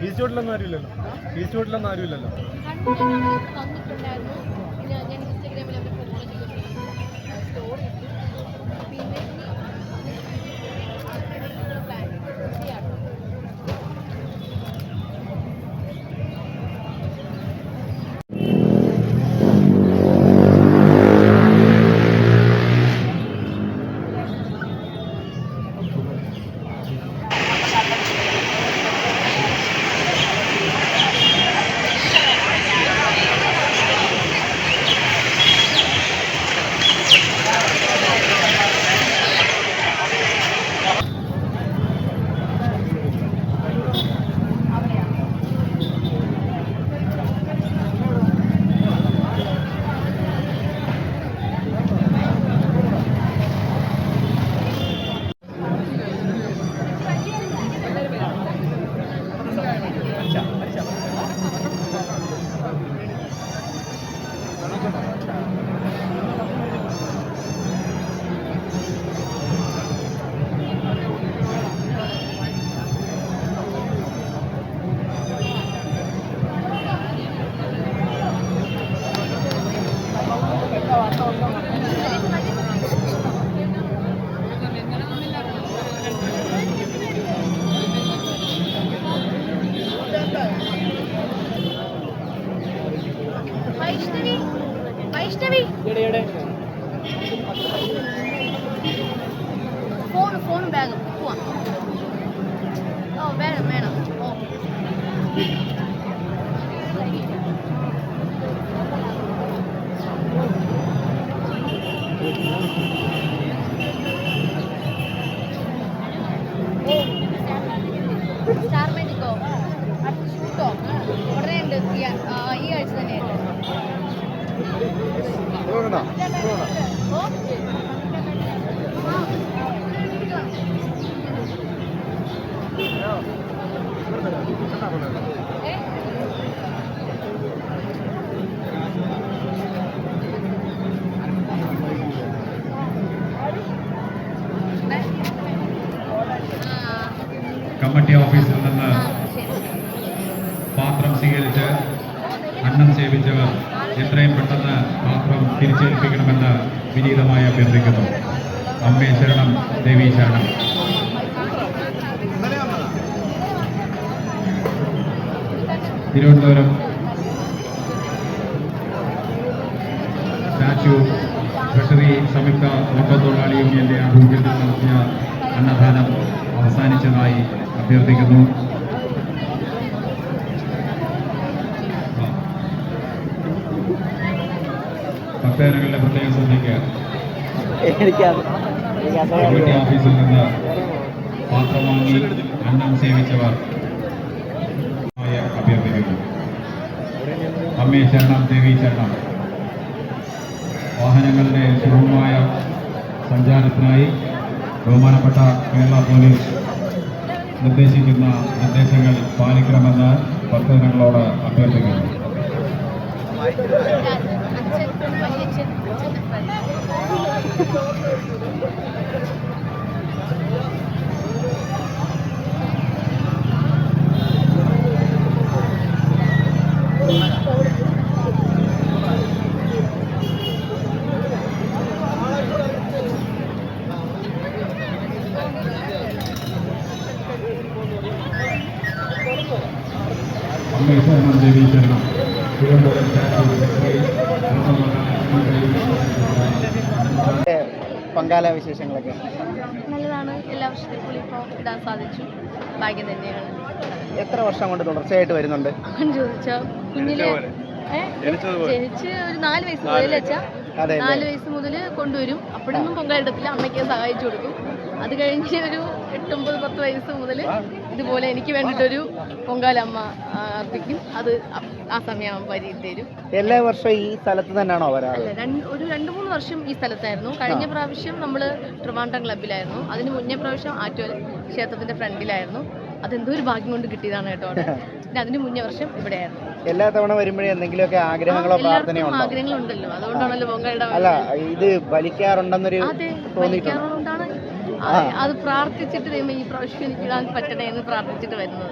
East റോഡിലൊന്നും ആരുമില്ലല്ലോ. East റോഡിലൊന്നും ആരുമില്ലല്ലോ. Vaishnavi ഫോണും ബാഗും പോവാം. ഓ വേണം വേണം. ഓ സ്റ്റാർ മേജിക്കോ അടുത്ത ഷൂട്ടോ ഉടനെ ഉണ്ട്. ഈ ആഴ്ച തന്നെയുണ്ട്. കമ്മിറ്റി ഓഫീസിൽ നിന്ന് പാത്രം സ്വീകരിച്ച് അന്നം സേവിച്ചവർ എത്രയും പെട്ടെന്ന് പാത്രം തിരിച്ചേൽപ്പിക്കണമെന്ന് വിനീതമായി അഭ്യർത്ഥിക്കുന്നു. അമ്മേ ശരണം, ദേവീ ശരണം. തിരുവനന്തപുരം സ്റ്റാച്യു ട്രഷറി സംയുക്ത ഓട്ടോത്തൊഴിലാളി യൂണിയന്റെ ആഭിമുഖ്യത്തിൽ നടത്തിയ അന്നദാനം അവസാനിച്ചതായി അഭ്യർത്ഥിക്കുന്നു. ഭക്തജനങ്ങളുടെ പ്രത്യേക ശ്രദ്ധയ്ക്ക് കമ്മിറ്റി ഓഫീസിൽ നിന്ന് പാത്രം വാങ്ങി അന്നം സേവിച്ചവർ അഭ്യർത്ഥിക്കുന്നു. അമ്മേ ശരണം, ദേവീ ശരണം. വാഹനങ്ങളുടെ സുഗമമായ സഞ്ചാരത്തിനായി ബഹുമാനപ്പെട്ട കേരള പോലീസ് നിർദ്ദേശിക്കുന്ന നിർദ്ദേശങ്ങൾ പാലിക്കണമെന്ന് ഭക്തജനങ്ങളോട് അഭ്യർത്ഥിക്കുന്നു. അമ്മേ ശരണം, ദേവീ ശരണം. പൊങ്കാല വിശേഷങ്ങളൊക്കെ നല്ലതാണ്. എല്ലാ വർഷത്തെയും പോലെ ഇപ്പോൾ ഇടാൻ സാധിച്ചു. ഭാഗ്യം തന്നെയാണ്. എത്ര വർഷം കൊണ്ട് തുടർച്ചയായിട്ട് വരുന്നുണ്ട്? ചോദിച്ചാൽ കുഞ്ഞിലെ ജനിച്ച് ഒരു 4 വയസ്സ് മുതൽ വെച്ചാൽ 4 വയസ്സ് മുതൽ കൊണ്ടുവരും. അപ്പോഴൊന്നും പൊങ്കാലിടത്തില്ല, അമ്മയ്ക്ക് സഹായിച്ചു കൊടുക്കും. അത് കഴിഞ്ഞ് ഒരു 8, 9, 10 വയസ്സ് മുതൽ ഇതുപോലെ എനിക്ക് വേണ്ടിയിട്ടൊരു പൊങ്കാലമ്മ അർപ്പിക്കും. അത് ആ സമയം വരി തരും. എല്ലാ വർഷവും ഈ സ്ഥലത്ത് തന്നെയാണോ വരാറ്? അല്ല, ഒരു 2-3 വർഷം ഈ സ്ഥലത്തായിരുന്നു. കഴിഞ്ഞ പ്രാവശ്യം നമ്മൾ ട്രിവാൻഡ്രം ക്ലബ്ബിലായിരുന്നു. അതിന് മുന്നേ പ്രാവശ്യം ആറ്റുവൽ ക്ഷേത്രത്തിന്റെ ഫ്രണ്ടിലായിരുന്നു. അതെന്തോ ഒരു ഭാഗ്യം കൊണ്ട് കിട്ടിയതാണ് കേട്ടോ. പിന്നെ അതിന് മുന്നേ വർഷം ഇവിടെയായിരുന്നു. എല്ലാ തവണ വരുമ്പോഴേ എന്തെങ്കിലുമൊക്കെ ആഗ്രഹങ്ങളോ പ്രാർത്ഥനയോ ഉണ്ടോ? ആഗ്രഹങ്ങളുണ്ടല്ലോ, അതുകൊണ്ടാണല്ലോ പൊങ്കാലിടാൻ. അല്ല, ഇത് വലിക്കാറുണ്ടെന്നൊരു തോന്നിയിട്ടുണ്ട്. അത് പ്രാർത്ഥിച്ചിട്ട് ഈ പ്രാവശ്യം എനിക്ക് ഇടാൻ പറ്റണേ എന്ന് പ്രാർത്ഥിച്ചിട്ട് വരുന്നത്.